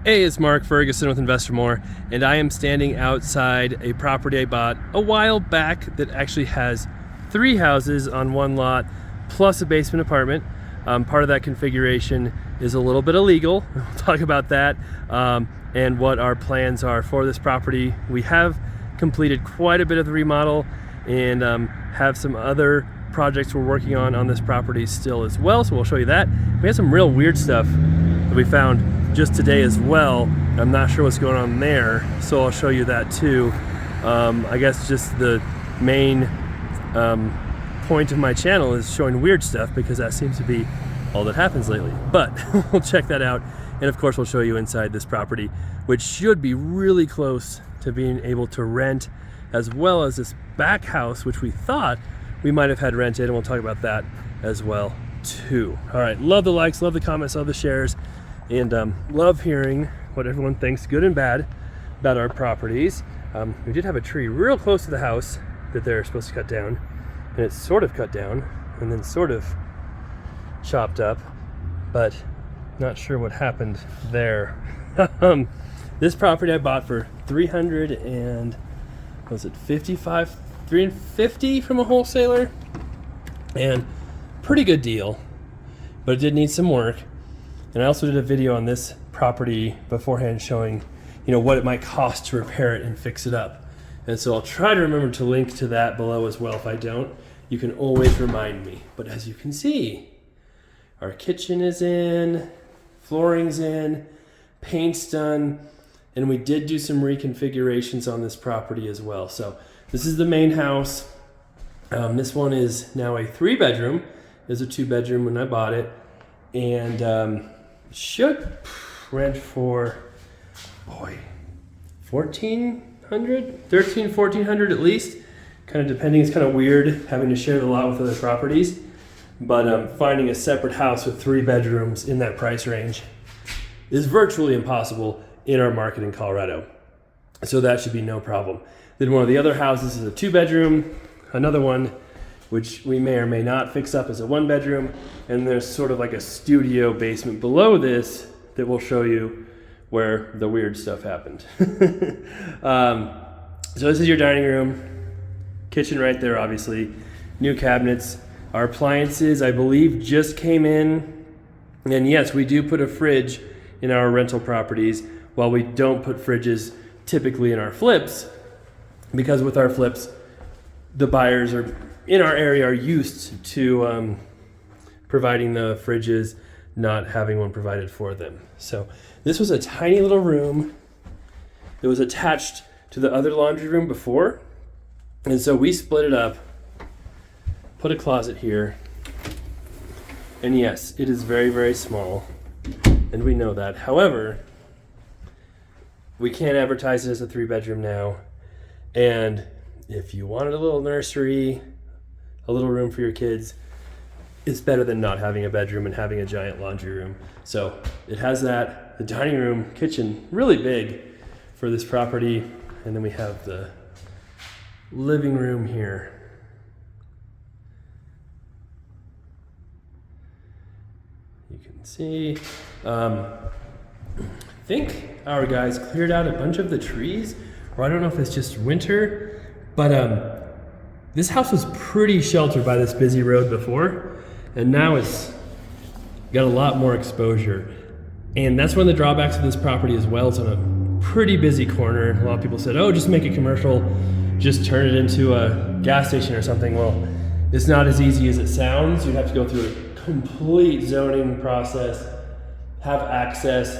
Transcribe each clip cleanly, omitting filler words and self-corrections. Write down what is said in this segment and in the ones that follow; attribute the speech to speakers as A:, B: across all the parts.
A: Hey, it's Mark Ferguson with Investor More, and I am standing outside a property I bought a while back that actually has 3 houses on one lot, plus a basement apartment. Part of that configuration is a little bit illegal. We'll talk about that and what our plans are for this property. We have completed quite a bit of the remodel and have some other projects we're working on this property still as well, so we'll show you that. We have some real weird stuff that we found just today as well. I'm not sure what's going on there, so I'll show you that too. I guess just the main point of my channel is showing weird stuff because that seems to be all that happens lately. But we'll check that out, and of course we'll show you inside this property, which should be really close to being able to rent, as well as this back house, which we thought we might have had rented, and we'll talk about that as well too. All right, love the likes, love the comments, love the shares, and love hearing what everyone thinks, good and bad, about our properties. We did have a tree real close to the house that they're supposed to cut down, and it's sort of cut down and then sort of chopped up, but not sure what happened there. This property I bought for $350 from a wholesaler, and pretty good deal, but it did need some work. And I also did a video on this property beforehand showing, what it might cost to repair it and fix it up. And so I'll try to remember to link to that below as well. If I don't, you can always remind me. But as you can see, our kitchen is in, flooring's in, paint's done, and we did do some reconfigurations on this property as well. So this is the main house. This one is now a 3-bedroom. It was a 2-bedroom when I bought it, and should rent for, $1,400 at least, kind of depending. It's kind of weird having to share the lot with other properties, but finding a separate house with 3 bedrooms in that price range is virtually impossible in our market in Colorado, so that should be no problem. Then one of the other houses is a 2-bedroom, another one which we may or may not fix up as a 1-bedroom, and there's sort of like a studio basement below this that we'll show you where the weird stuff happened. So this is your dining room, kitchen right there, obviously, new cabinets. Our appliances, I believe, just came in, and yes, we do put a fridge in our rental properties, while we don't put fridges typically in our flips, because with our flips, the buyers in our area are used to providing the fridges, not having one provided for them. So this was a tiny little room that was attached to the other laundry room before, and so we split it up, put a closet here, and yes, it is very, very small, and we know that. However, we can't advertise it as a 3-bedroom now, and if you wanted a little nursery, a little room for your kids, it's better than not having a bedroom and having a giant laundry room. So it has that, the dining room, kitchen, really big for this property. And then we have the living room here. You can see, I think our guys cleared out a bunch of the trees, or I don't know if it's just winter, but this house was pretty sheltered by this busy road before, and now it's got a lot more exposure. And that's one of the drawbacks of this property as well. It's on a pretty busy corner. A lot of people said, oh, just make it commercial, just turn it into a gas station or something. Well, it's not as easy as it sounds. You'd have to go through a complete zoning process, have access,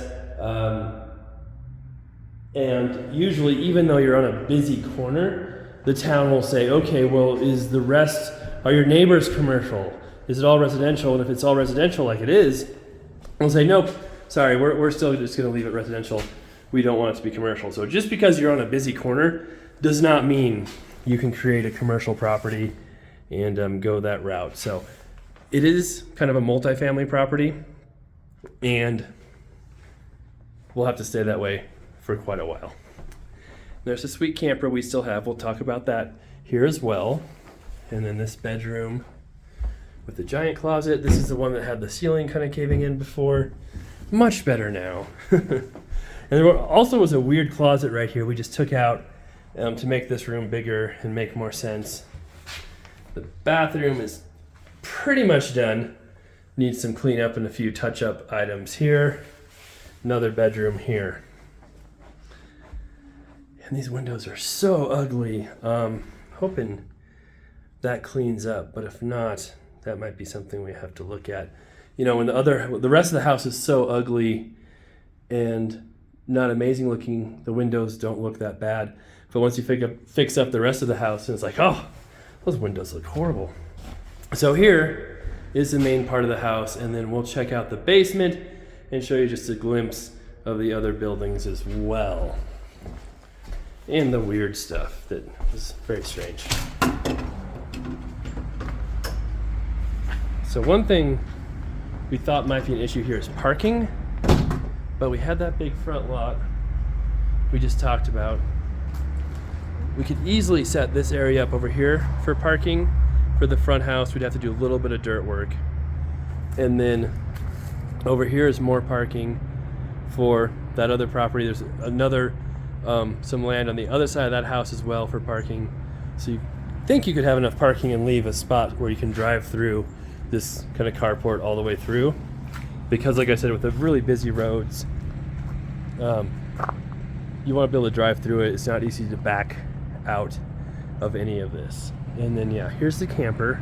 A: and usually, even though you're on a busy corner, the town will say, okay, well, are your neighbors commercial? Is it all residential? And if it's all residential like it is, we'll say, nope, sorry, we're still just gonna leave it residential. We don't want it to be commercial. So just because you're on a busy corner does not mean you can create a commercial property and go that route. So it is kind of a multifamily property, and we'll have to stay that way for quite a while. There's a sweet camper we still have. We'll talk about that here as well. And then this bedroom with the giant closet. This is the one that had the ceiling kind of caving in before. Much better now. And there also was a weird closet right here we just took out to make this room bigger and make more sense. The bathroom is pretty much done. Needs some cleanup and a few touch-up items here. Another bedroom here. And these windows are so ugly. Hoping that cleans up, but if not, that might be something we have to look at. You know, when the rest of the house is so ugly and not amazing looking, the windows don't look that bad. But once you fix up the rest of the house, and it's like, oh, those windows look horrible. So here is the main part of the house, and then we'll check out the basement and show you just a glimpse of the other buildings as well. And the weird stuff that is very strange. So one thing we thought might be an issue here is parking, but we had that big front lot we just talked about. We could easily set this area up over here for parking. For the front house, we'd have to do a little bit of dirt work. And then over here is more parking for that other property. There's another, some land on the other side of that house as well for parking. So you think you could have enough parking and leave a spot where you can drive through this kind of carport all the way through. Because like I said, with the really busy roads, you want to be able to drive through it. It's not easy to back out of any of this. And then yeah, here's the camper,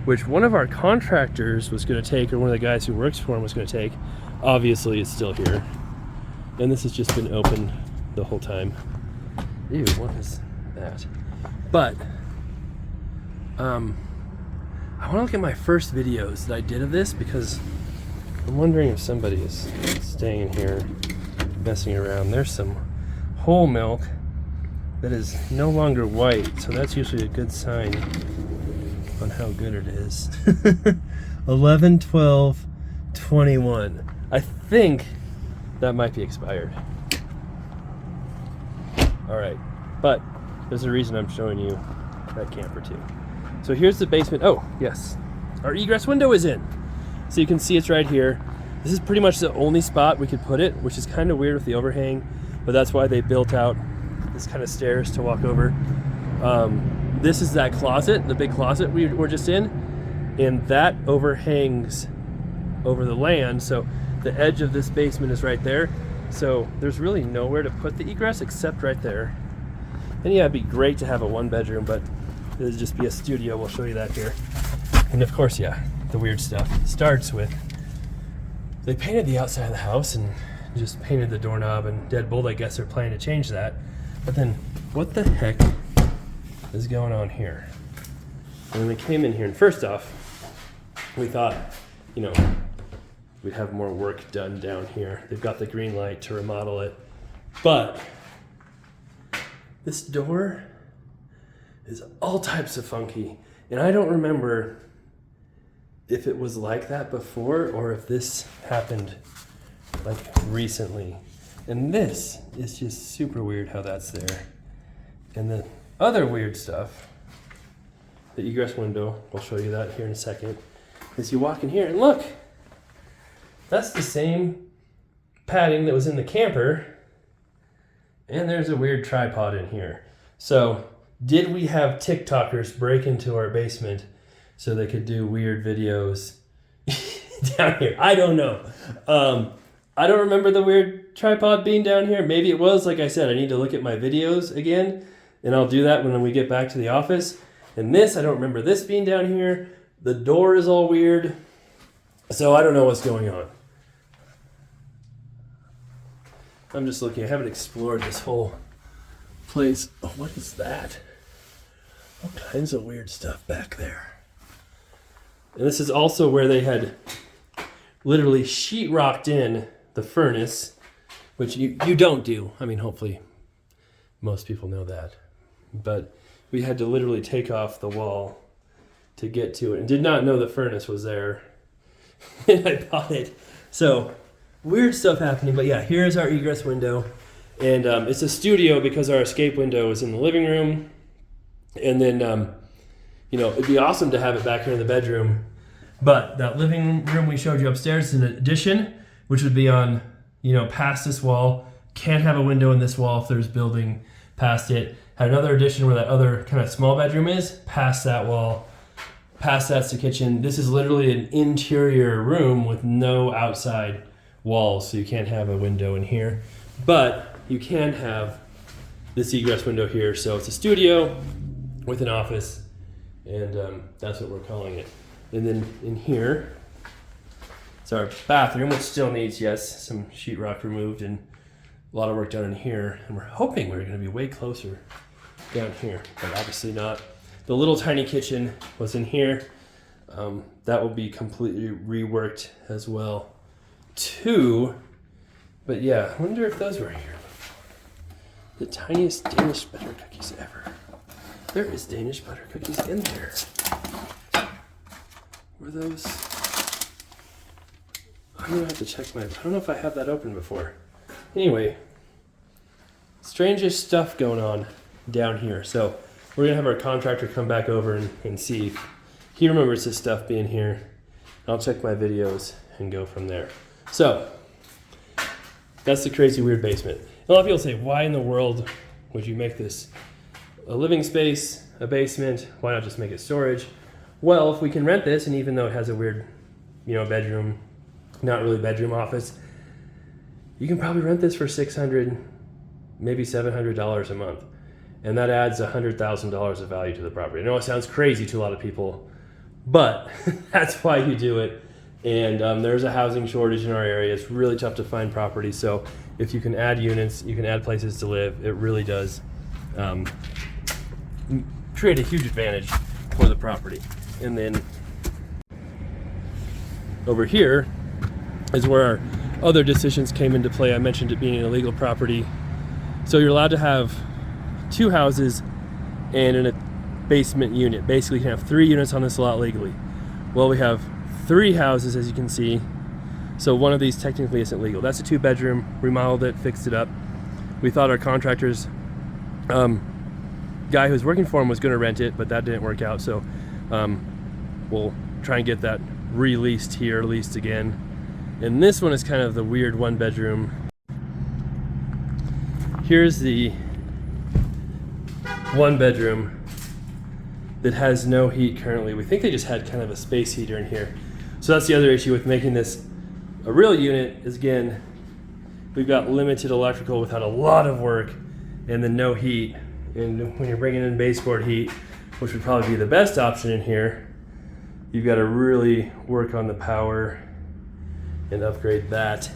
A: which one of our contractors was going to take, or one of the guys who works for him was going to take. Obviously it's still here, and this has just been open the whole time. Ew, what is that? But I want to look at my first videos that I did of this, because I'm wondering if somebody is staying in here messing around. There's some whole milk that is no longer white, so that's usually a good sign on how good it is. 11, 12, 21. I think that might be expired. All right, but there's a reason I'm showing you that camper too. So here's the basement. Oh, yes, our egress window is in. So you can see it's right here. This is pretty much the only spot we could put it, which is kind of weird with the overhang, but that's why they built out this kind of stairs to walk over. This is that closet, the big closet we were just in, and that overhangs over the land, so the edge of this basement is right there. So there's really nowhere to put the egress except right there. And yeah, it'd be great to have a one bedroom, but it'd just be a studio. We'll show you that here. And of course, yeah, the weird stuff starts with, they painted the outside of the house and just painted the doorknob and deadbolt. I guess they're planning to change that. But then, what the heck is going on here? And when we came in here, and first off, we thought, you know, we'd have more work done down here. They've got the green light to remodel it. But this door is all types of funky. And I don't remember if it was like that before or if this happened like recently. And this is just super weird how that's there. And the other weird stuff, the egress window, we'll show you that here in a second, is you walk in here and look, that's the same padding that was in the camper, and there's a weird tripod in here. So did we have TikTokers break into our basement so they could do weird videos down here? I don't know. I don't remember the weird tripod being down here. Maybe it was. Like I said, I need to look at my videos again, and I'll do that when we get back to the office. And this, I don't remember this being down here. The door is all weird. So I don't know what's going on. I'm just looking. I haven't explored this whole place. Oh, what is that? All kinds of weird stuff back there. And this is also where they had literally sheetrocked in the furnace, which you don't do. I mean, hopefully most people know that. But we had to literally take off the wall to get to it and did not know the furnace was there. And I bought it. So weird stuff happening. But yeah, here's our egress window. And it's a studio because our escape window is in the living room. And then, you know, it'd be awesome to have it back here in the bedroom. But that living room we showed you upstairs is an addition, which would be on, you know, past this wall Can't have a window in this wall if there's building past it. Had another addition where that other kind of small bedroom is, past that wall. Past that's the kitchen. This is literally an interior room with no outside walls, so you can't have a window in here. But you can have this egress window here. So it's a studio with an office, and that's what we're calling it. And then in here, it's our bathroom, which still needs, yes, some sheetrock removed and a lot of work done in here. And we're hoping we're gonna be way closer down here, but obviously not. The little tiny kitchen was in here. That will be completely reworked as well too. But yeah, I wonder if those were here before. The tiniest Danish butter cookies ever. There is Danish butter cookies in there. Were those? I'm gonna have to check I don't know if I have that open before. Anyway, strangest stuff going on down here. So we're gonna have our contractor come back over and see if he remembers this stuff being here. I'll check my videos and go from there. So that's the crazy weird basement. A lot of people say, why in the world would you make this a living space, a basement? Why not just make it storage? Well, if we can rent this, and even though it has a weird, bedroom, not really bedroom office, you can probably rent this for $600, maybe $700 a month. And that adds $100,000 of value to the property. I know it sounds crazy to a lot of people, but that's why you do it. And there's a housing shortage in our area. It's really tough to find property. So if you can add units, you can add places to live, it really does create a huge advantage for the property. And then over here is where our other decisions came into play. I mentioned it being an illegal property. So you're allowed to have 2 houses and in a basement unit. Basically, you can have 3 units on this lot legally. Well, we have 3 houses, as you can see. So one of these technically isn't legal. That's a 2-bedroom, remodeled it, fixed it up. We thought our contractor's guy who was working for him was gonna rent it, but that didn't work out. So we'll try and get that released here, leased again. And this one is kind of the weird 1-bedroom. Here's the 1-bedroom that has no heat currently. We think they just had kind of a space heater in here. So that's the other issue with making this a real unit is, again, we've got limited electrical without a lot of work and then no heat. And when you're bringing in baseboard heat, which would probably be the best option in here, you've got to really work on the power and upgrade that.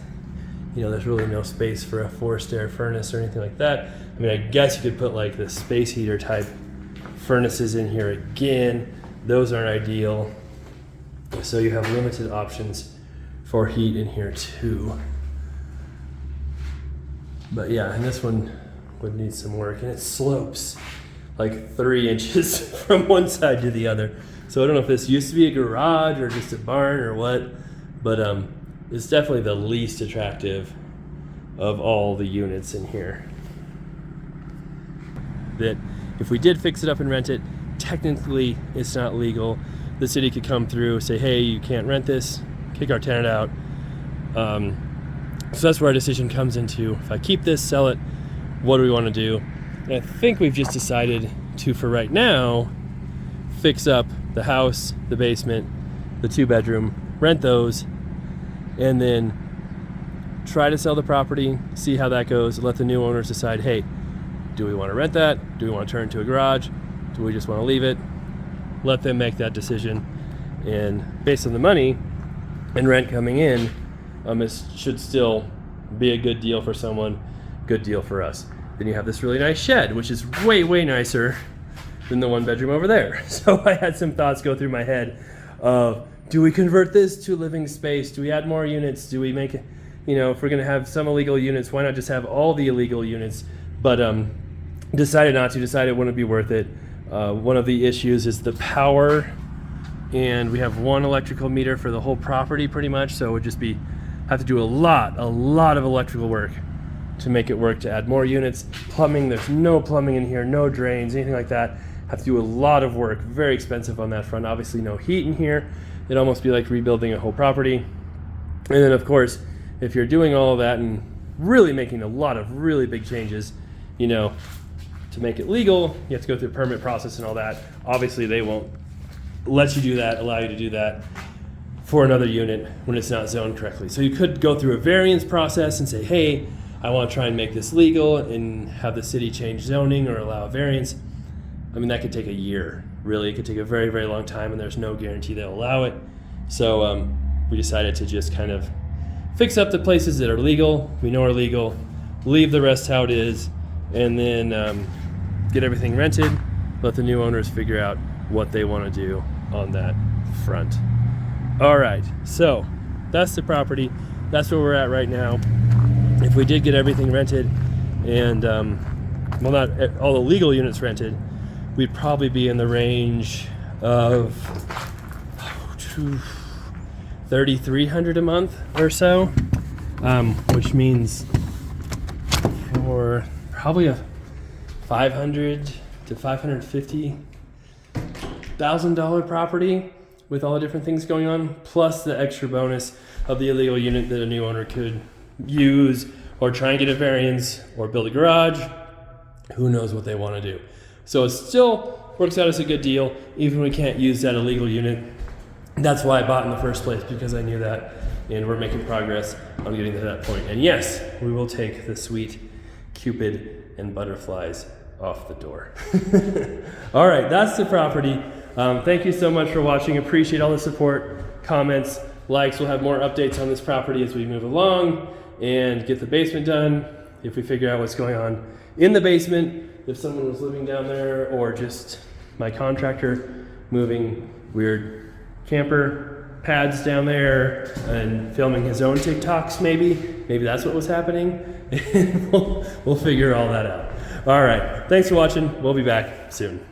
A: There's really no space for a forced air furnace or anything like that. I mean, I guess you could put like the space heater type furnaces in here again. Those aren't ideal. So you have limited options for heat in here too. But yeah, and this one would need some work, and it slopes like 3 inches from one side to the other. So I don't know if this used to be a garage or just a barn or what, but it's definitely the least attractive of all the units in here. That if we did fix it up and rent it, technically it's not legal. The city could come through, say, hey, you can't rent this, kick our tenant out. So that's where our decision comes into. If I keep this, sell it, what do we want to do? And I think we've just decided to, for right now, fix up the house, the basement, the 2-bedroom, rent those, and then try to sell the property, see how that goes, let the new owners decide, hey, do we want to rent that? Do we want to turn it into a garage? Do we just want to leave it? Let them make that decision. And based on the money and rent coming in, it should still be a good deal for someone, good deal for us. Then you have this really nice shed, which is way, way nicer than the 1-bedroom over there. So I had some thoughts go through my head of, do we convert this to living space? Do we add more units? Do we make it, if we're gonna have some illegal units, why not just have all the illegal units? But decided not to, decided it wouldn't be worth it. One of the issues is the power, and we have 1 electrical meter for the whole property pretty much, so it would just have to do a lot of electrical work to make it work, to add more units. Plumbing, there's no plumbing in here, no drains, anything like that. Have to do a lot of work, very expensive on that front. Obviously no heat in here. It'd almost be like rebuilding a whole property. And then of course, if you're doing all of that and really making a lot of really big changes, you know, to make it legal, you have to go through the permit process and all that. Obviously, they won't let you do that, allow you to do that for another unit when it's not zoned correctly. So you could go through a variance process and say, hey, I want to try and make this legal and have the city change zoning or allow a variance. I mean, that could take a year, really. It could take a very, very long time, and there's no guarantee they'll allow it. So we decided to just kind of fix up the places that are legal, we know are legal, leave the rest how it is, and then get everything rented, let the new owners figure out what they want to do on that front. All right, so that's the property. That's where we're at right now. If we did get everything rented and, well, not all the legal units rented, we'd probably be in the range of $3,300 a month or so, which means for probably a $500,000 to $550,000 property with all the different things going on, plus the extra bonus of the illegal unit that a new owner could use or try and get a variance or build a garage. Who knows what they want to do. So it still works out as a good deal, even when we can't use that illegal unit. That's why I bought in the first place, because I knew that, and we're making progress on getting to that point. And yes, we will take the sweet Cupid and butterflies off the door. All right, that's the property. Thank you so much for watching. Appreciate all the support, comments, likes. We'll have more updates on this property as we move along and get the basement done. If we figure out what's going on in the basement, if someone was living down there, or just my contractor moving weird camper pads down there and filming his own TikToks, maybe that's what was happening. we'll figure all that out. All right, thanks for watching. We'll be back soon.